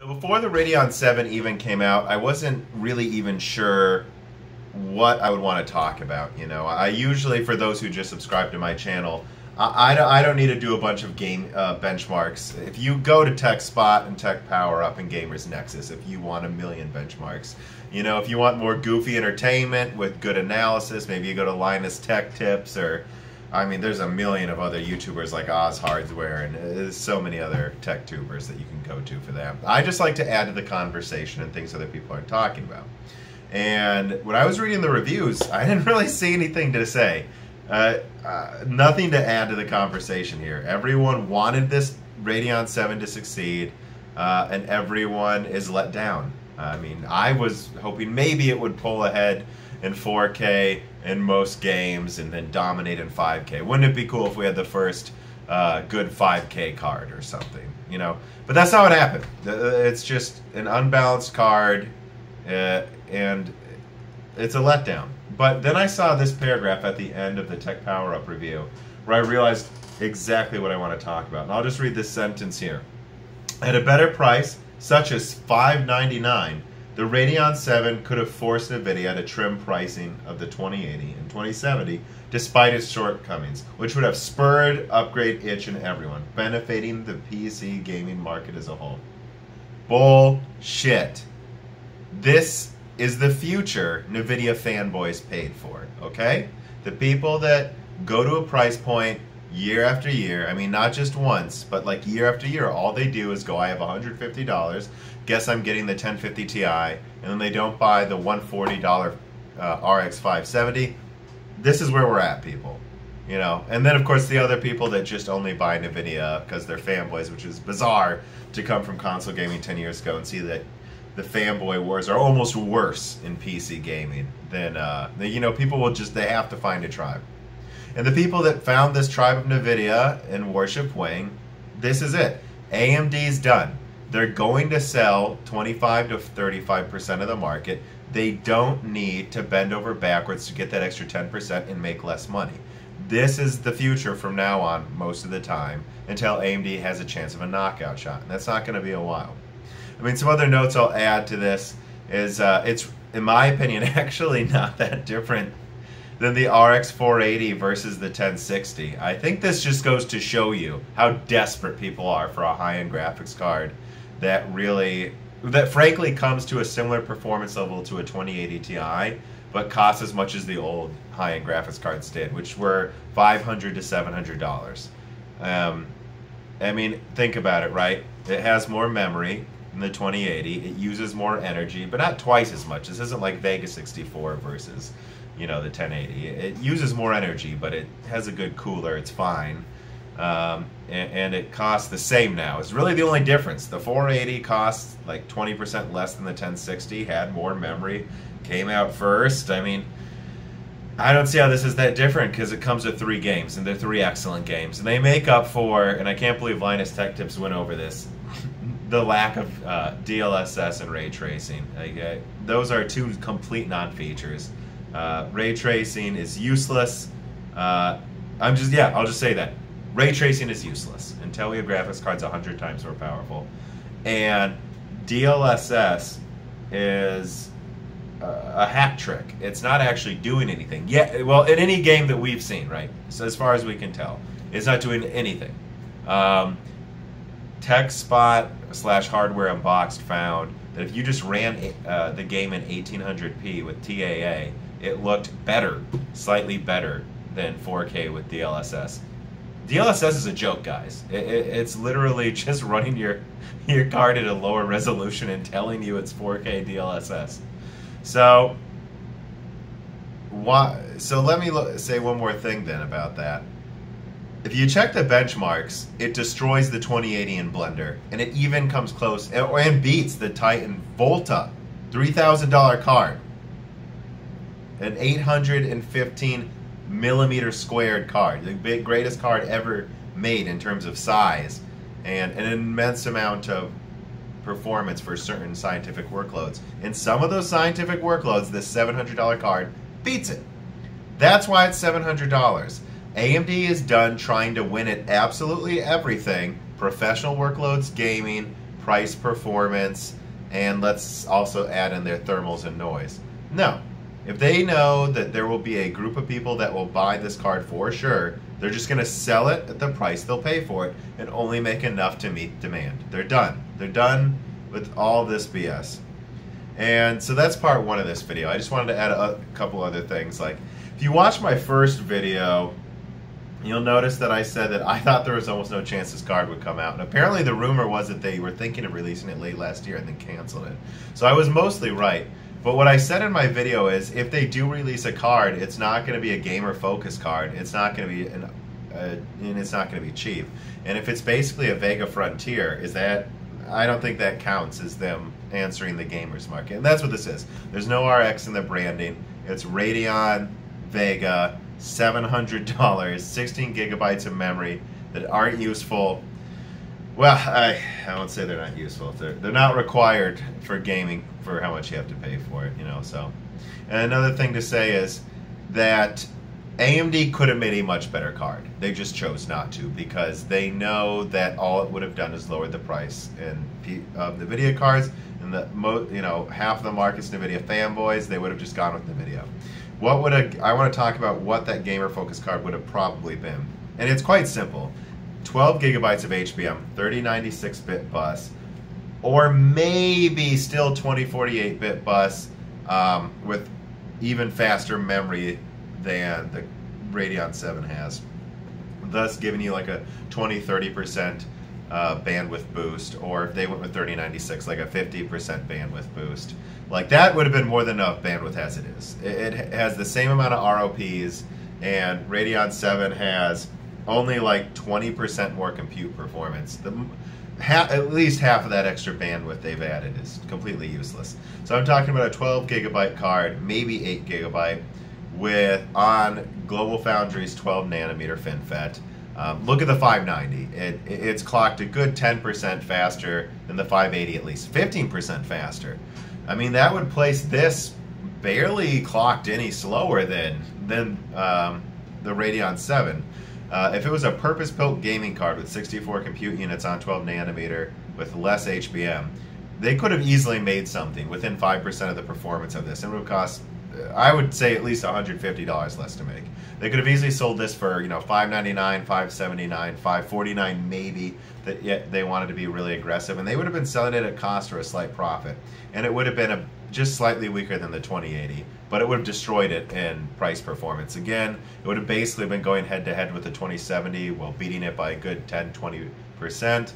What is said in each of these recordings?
So before the Radeon 7 even came out, I wasn't really even sure what I would want to talk about. You know, I usually, for those who just subscribe to my channel, I don't need to do a bunch of game benchmarks. If you go to TechSpot and Tech Power Up and Gamers Nexus, if you want a million benchmarks, you know, if you want more goofy entertainment with good analysis, maybe you go to Linus Tech Tips, or I mean, there's a million of other YouTubers like Oz Hardware, and there's so many other tech tubers that you can go to for that. I just like to add to the conversation and things other people aren't talking about. And when I was reading the reviews, I didn't really see anything to say. Nothing to add to the conversation here. Everyone wanted this Radeon 7 to succeed, and everyone is let down. I mean, I was hoping maybe it would pull ahead in 4K in most games and then dominate in 5K. Wouldn't it be cool if we had the first good 5K card or something, you know? But that's not what happened. It's just an unbalanced card, and it's a letdown. But then I saw this paragraph at the end of the Tech Power Up review where I realized exactly what I want to talk about. And I'll just read this sentence here. At a better price, such as $599, the Radeon 7 could have forced Nvidia to trim pricing of the 2080 and 2070 despite its shortcomings, which would have spurred upgrade itch in everyone, benefiting the PC gaming market as a whole. Bullshit. This is the future Nvidia fanboys paid for, okay? The people that go to a price point year after year, I mean, not just once, but like year after year, all they do is go, I have $150, guess I'm getting the 1050 Ti, and then they don't buy the $140 RX 570. This is where we're at, people. You know, and then of course the other people that just only buy Nvidia because they're fanboys, which is bizarre to come from console gaming 10 years ago and see that the fanboy wars are almost worse in PC gaming than, you know, people will just, they have to find a tribe. And the people that found this tribe of Nvidia and worship Wang, this is it. AMD's done. They're going to sell 25 to 35% of the market. They don't need to bend over backwards to get that extra 10% and make less money. This is the future from now on most of the time until AMD has a chance of a knockout shot. And that's not going to be a while. I mean, some other notes I'll add to this is it's, in my opinion, actually not that different than the RX 480 versus the 1060. I think this just goes to show you how desperate people are for a high-end graphics card that frankly comes to a similar performance level to a 2080 Ti, but costs as much as the old high-end graphics cards did, which were $500 to $700. I mean, think about it, right? It has more memory than the 2080. It uses more energy, but not twice as much. This isn't like Vega 64 versus, you know, the 1080. It uses more energy, but it has a good cooler. It's fine. And it costs the same now. It's really the only difference. The 480 costs like 20% less than the 1060, had more memory, came out first. I mean, I don't see how this is that different because it comes with 3 games, and they're 3 excellent games. And they make up for, and I can't believe Linus Tech Tips went over this, the lack of DLSS and ray tracing. Like, those are 2 complete non-features. Ray tracing is useless. I'll just say that. Ray tracing is useless until we have graphics cards 100 times more powerful. And DLSS is a hat trick. It's not actually doing anything. Yeah, well, in any game that we've seen, right? So as far as we can tell, it's not doing anything. TechSpot/Hardware Unboxed found that if you just ran the game in 1800p with TAA, it looked better, slightly better than 4K with DLSS. DLSS is a joke, guys. It's literally just running your card at a lower resolution and telling you it's 4K DLSS. So let me say one more thing then about that. If you check the benchmarks, it destroys the 2080 in Blender, and it even comes close and beats the Titan Volta $3,000 card, an 815 millimeter squared card, the greatest card ever made in terms of size and an immense amount of performance for certain scientific workloads. In some of those scientific workloads, this $700 card beats it. That's why it's $700. AMD is done trying to win at absolutely everything: professional workloads, gaming, price, performance, and let's also add in their thermals and noise. No. If they know that there will be a group of people that will buy this card for sure, they're just going to sell it at the price they'll pay for it and only make enough to meet demand. They're done. They're done with all this BS. And so that's part one of this video. I just wanted to add a couple other things. Like, if you watch my first video, you'll notice that I said that I thought there was almost no chance this card would come out. And apparently the rumor was that they were thinking of releasing it late last year and then canceled it. So I was mostly right. But what I said in my video is, if they do release a card, it's not going to be a gamer-focused card. It's not going to be and it's not going to be cheap. And if it's basically a Vega Frontier, I don't think that counts as them answering the gamers market. And that's what this is. There's no RX in the branding. It's Radeon Vega, $700, 16 gigabytes of memory that aren't useful. Well, I won't say they're not useful. They're not required for gaming for how much you have to pay for it, you know. So, and another thing to say is that AMD could have made a much better card. They just chose not to because they know that all it would have done is lowered the price of Nvidia cards, and half of the market's Nvidia fanboys. They would have just gone with Nvidia. I want to talk about what that gamer-focused card would have probably been, and it's quite simple. 12 gigabytes of HBM, 3096-bit bus, or maybe still 2048-bit bus with even faster memory than the Radeon VII has, thus giving you like a 20-30% bandwidth boost, or if they went with 3096, like a 50% bandwidth boost. Like, that would have been more than enough bandwidth as it is. It has the same amount of ROPs, and Radeon 7 has only like 20% more compute performance. At least half of that extra bandwidth they've added is completely useless. So I'm talking about a 12 gigabyte card, maybe 8 gigabyte, on GlobalFoundries 12 nanometer FinFET. Look at the 590. It's clocked a good 10% faster than the 580, at least 15% faster. I mean, that would place this barely clocked any slower than the Radeon 7. If it was a purpose-built gaming card with 64 compute units on 12 nanometer with less HBM, they could have easily made something within 5% of the performance of this, and it would cost, I would say, at least $150 less to make. They could have easily sold this for, $599, $579, $549 maybe. Yet they wanted to be really aggressive, and they would have been selling it at cost or a slight profit, and it would have been just slightly weaker than the 2080, but it would have destroyed it in price performance. Again, it would have basically been going head to head with the 2070 while beating it by a good 10-20%,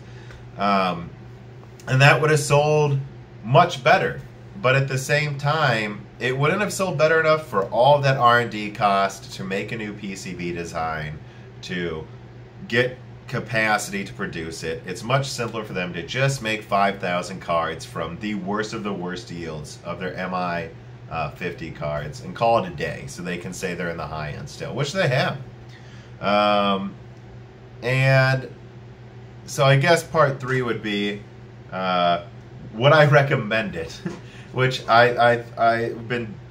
and that would have sold much better. But at the same time, it wouldn't have sold better enough for all of that R&D cost to make a new PCB design, to get capacity to produce it. It's much simpler for them to just make 5,000 cards from the worst of the worst yields of their MI 50 cards and call it a day, so they can say they're in the high end still, which they have. And so I guess part 3 would be would I recommend it? Which I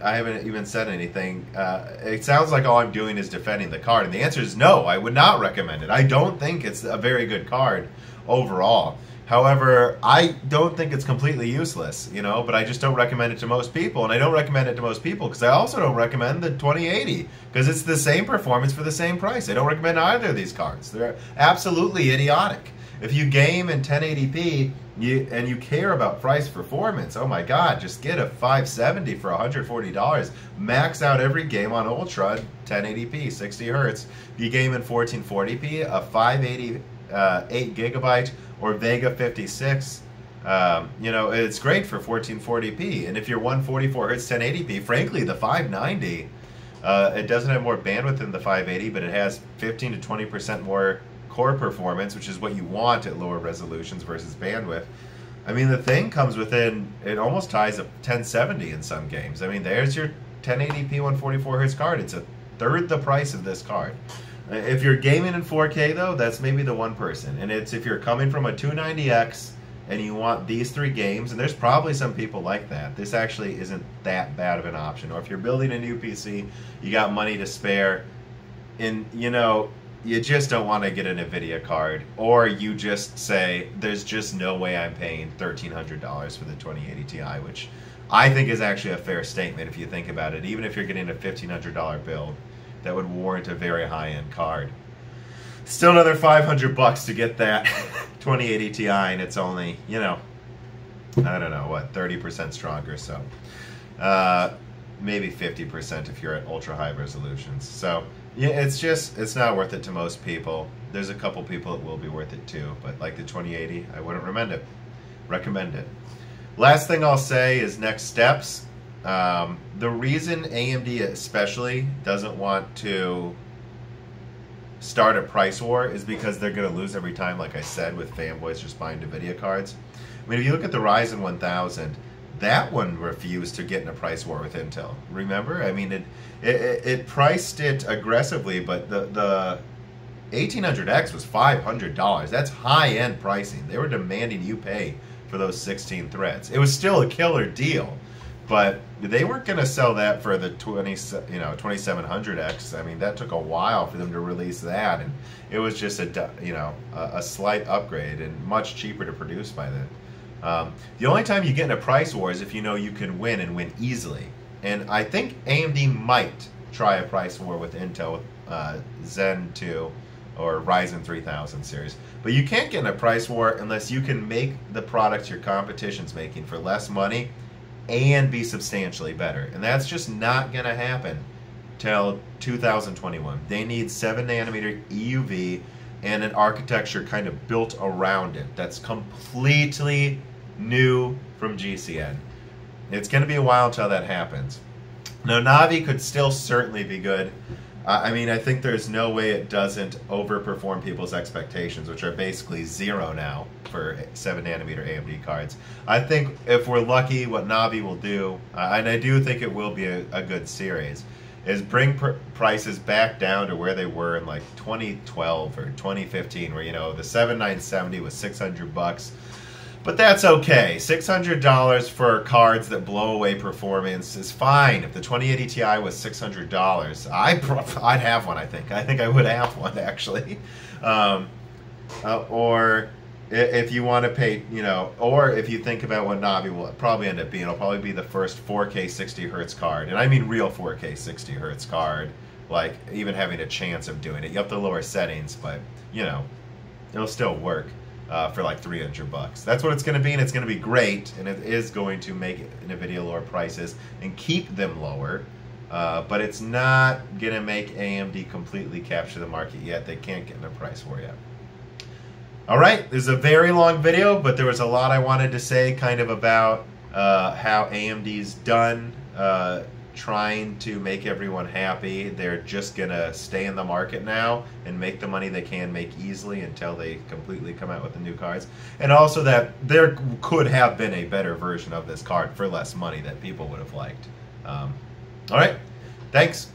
haven't even said anything. It sounds like all I'm doing is defending the card, and the answer is no. I would not recommend it. I don't think it's a very good card overall. However, I don't think it's completely useless, but I just don't recommend it to most people, and I don't recommend it to most people because I also don't recommend the 2080 because it's the same performance for the same price. I don't recommend either of these cards. They're absolutely idiotic. If you game in 1080p and you care about price performance, oh my God, just get a 570 for $140. Max out every game on Ultra 1080p, 60 hertz. If you game in 1440p, a 580 8 gigabyte or Vega 56, it's great for 1440p. And if you're 144 hertz 1080p, frankly, the 590, it doesn't have more bandwidth than the 580, but it has 15 to 20% more core performance, which is what you want at lower resolutions versus bandwidth. I mean, the thing comes within, it almost ties a 1070 in some games. I mean, there's your 1080p 144 hertz card. It's a third the price of this card. If you're gaming in 4K though, that's maybe the one person. And it's if you're coming from a 290X and you want these 3 games, and there's probably some people like that, this actually isn't that bad of an option. Or if you're building a new PC, you got money to spare, and you just don't want to get an Nvidia card, or you just say there's just no way I'm paying $1,300 for the 2080 Ti, which I think is actually a fair statement if you think about it. Even if you're getting a $1,500 build, that would warrant a very high-end card. Still another $500 to get that 2080 Ti, and it's only, you know, I don't know, what, 30% stronger, so maybe 50% if you're at ultra-high resolutions. So yeah, it's not worth it to most people. There's a couple people it will be worth it too, but like the 2080, I wouldn't recommend it. Last thing I'll say is next steps. The reason AMD especially doesn't want to start a price war is because they're going to lose every time, like I said, with fanboys just buying Nvidia cards. I mean, if you look at the Ryzen 1000, that one refused to get in a price war with Intel. Remember? I mean, it priced it aggressively, but the 1800X was $500. That's high-end pricing. They were demanding you pay for those 16 threads. It was still a killer deal, but they weren't going to sell that for the 2700X. I mean, that took a while for them to release that, and it was just a slight upgrade and much cheaper to produce by then. The only time you get in a price war is if you know you can win and win easily. And I think AMD might try a price war with Intel with Zen 2 or Ryzen 3000 series. But you can't get in a price war unless you can make the products your competition's making for less money and be substantially better. And that's just not going to happen till 2021. They need 7nm EUV and an architecture kind of built around it that's completely new from GCN. It's going to be a while until that happens. Now, Navi could still certainly be good. I mean, I think there's no way it doesn't overperform people's expectations, which are basically zero now for 7nm AMD cards. I think if we're lucky, what Navi will do, and I do think it will be a good series, is bring prices back down to where they were in like 2012 or 2015, where, you know, the 7970 was $600. But that's okay. $600 for cards that blow away performance is fine. If the 2080 Ti was $600, I'd have one, I think. I think I would have one, actually. Or if you want to pay, you know, or if you think about what Navi will probably end up being, it'll probably be the first 4K 60Hz card. And I mean real 4K 60Hz card, like even having a chance of doing it. You have to lower settings, but, you know, it'll still work. For like $300. That's what it's going to be, and it's going to be great, and it is going to make Nvidia lower prices and keep them lower, but it's not going to make AMD completely capture the market yet. They can't get in a price war yet. All right, this is a very long video, but there was a lot I wanted to say kind of about how AMD's done trying to make everyone happy. They're just gonna stay in the market now and make the money they can make easily until they completely come out with the new cards. And also that there could have been a better version of this card for less money that people would have liked. All right, thanks.